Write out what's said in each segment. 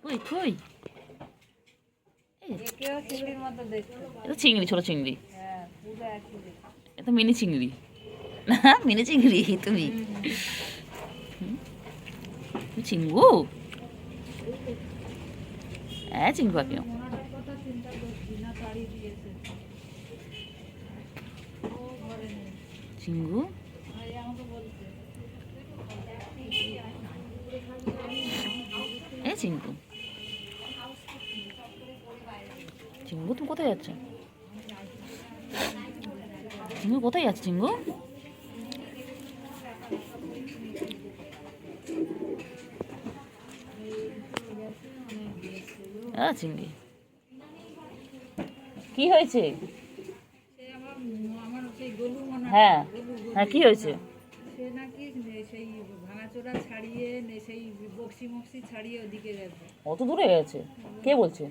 কই কই একেও চিংড়ির মতো দেখতে। এটা চিংড়ি, ছোট চিংড়ি। হ্যাঁ, পুরো একই দেখতে। এটা মিনি চিংড়ি না, মিনি চিংড়ি তুমি। তুমি চিংড়ু? হ্যাঁ চিংড়ি পাখি। মোনাটার কথা চিন্তা করছি না, তাড়ি দিয়েছে ও ঘরে নেই। চিংড়ু ভাই আমাকে বলছে এ চিংড়ু, চিংড়ু তুমি কোথায় যাচ্ছ? চিংড়ু কোথায় যাচ্ছে চিংড়ু? চিংড়ি কি হয়েছে? সে আমার সেই গলু মনে হ্যাঁ হ্যাঁ, কি হয়েছে? সে নাকি সেই ভাঙাচোরা ছাড়িয়ে সেই বক্সি মক্সি ছাড়িয়ে ওদিকে গেছে। অত দূরে গেছে? কে বলছে?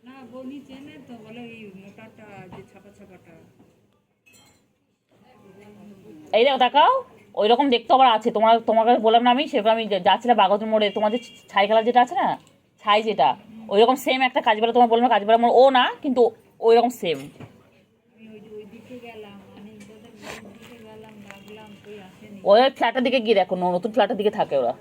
না বৌনি চেনে তো, বলে এই মোটাটা যে ছাপা ছাপাটা। এই দেখো তাকাও, ওই রকম দেখতে আবার আছে। তোমাকে বললাম না আমি, সেরকম আমি যাচ্ছিলাম বাগাতুর মোড়ে, তোমার যে ছাই কালার যেটা আছে না, ছাই যেটা, ওই রকম সেম একটা কাজবেলা, তোমার বললাম কাজবেলা মোড়, ও না কিন্তু ওই রকম সেম। আমি ওই দিকে গেলাম, অনেক দিকে গেলাম, ডাকলাম, কই আসেনি। ওই ফ্ল্যাটের দিকে গিয়ে দেখো, নতুন ফ্ল্যাটের দিকে থাকে ওরা।